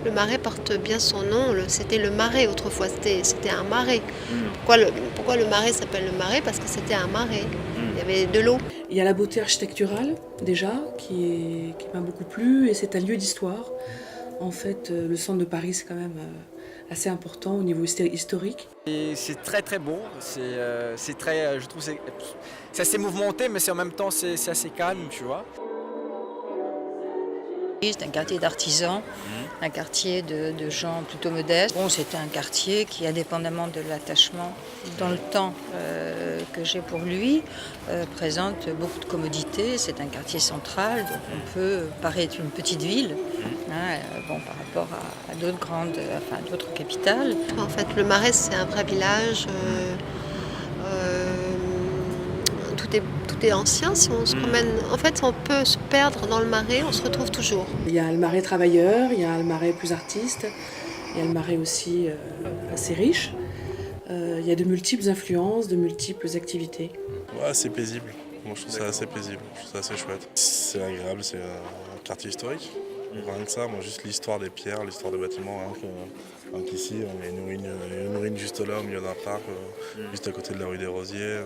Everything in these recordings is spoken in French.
Le Marais porte bien son nom, c'était le Marais autrefois, c'était un marais. Pourquoi le Marais s'appelle le Marais? Parce que c'était un marais, il y avait de l'eau. Il y a la beauté architecturale, déjà, qui m'a beaucoup plu, et c'est un lieu d'histoire. En fait, le centre de Paris, c'est quand même assez important au niveau historique. Et c'est très très beau, c'est très, je trouve c'est assez mouvementé, mais c'est en même temps c'est assez calme, tu vois. C'est un quartier d'artisans, un quartier de gens plutôt modestes. Bon, c'est un quartier qui, indépendamment de l'attachement dans le temps que j'ai pour lui, présente beaucoup de commodités. C'est un quartier central, donc on peut paraître une petite ville, par rapport à d'autres capitales. En fait, le Marais, c'est un vrai village. Tout est ancien. Si on se promène, en fait, on peut se perdre dans le Marais, on se retrouve toujours. Il y a le Marais travailleur, il y a le Marais plus artiste, il y a le Marais aussi assez riche. Il y a de multiples influences, de multiples activités. Ouais, c'est paisible. Moi, je trouve ça assez paisible, je trouve ça assez chouette. C'est agréable, c'est un quartier historique. Rien que ça, moi, juste l'histoire des pierres, l'histoire des bâtiments. Rien qu'ici, on a une ruine juste là, au milieu d'un parc, juste à côté de la rue des Rosiers.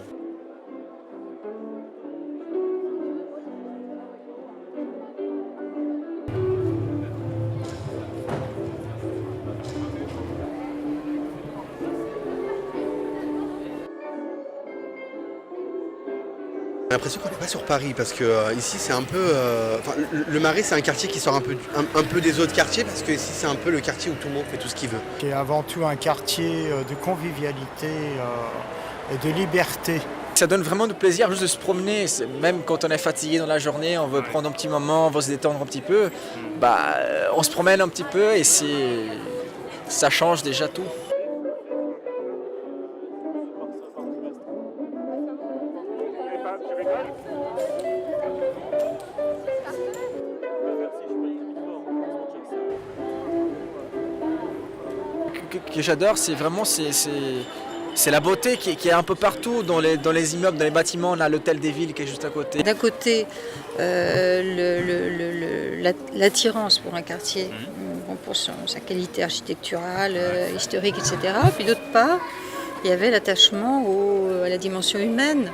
J'ai l'impression qu'on n'est pas sur Paris parce que ici c'est un peu. Le Marais c'est un quartier qui sort un peu des autres quartiers parce que ici c'est un peu le quartier où tout le monde fait tout ce qu'il veut. Qui est avant tout un quartier de convivialité et de liberté. Ça donne vraiment du plaisir juste de se promener, même quand on est fatigué dans la journée, on veut prendre un petit moment, on veut se détendre un petit peu, on se promène un petit peu et ça change déjà tout. Que j'adore, c'est vraiment c'est la beauté qui est un peu partout dans les immeubles, dans les bâtiments. On a l'hôtel des villes qui est juste à côté. D'un côté, l'attirance pour un quartier, pour sa qualité architecturale, historique, etc. Puis d'autre part, il y avait l'attachement à la dimension humaine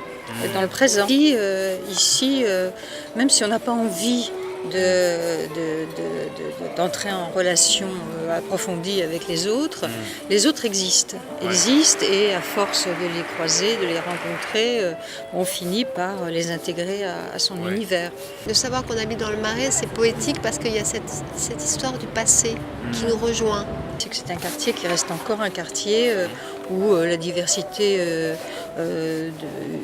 dans le présent. Ici, même si on n'a pas envie d'entrer en relation approfondie avec les autres existent et à force de les croiser, de les rencontrer, on finit par les intégrer à son univers. De savoir qu'on habite dans le Marais, c'est poétique parce qu'il y a cette histoire du passé qui nous rejoint. C'est que c'est un quartier qui reste encore un quartier où la diversité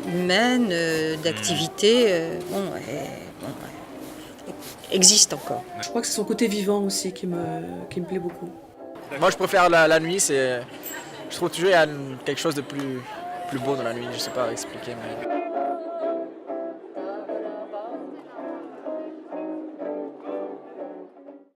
humaine, d'activités, existe encore. Je crois que c'est son côté vivant aussi qui me plaît beaucoup. Moi je préfère la nuit, je trouve toujours qu'il y a quelque chose de plus beau dans la nuit, je sais pas expliquer mais...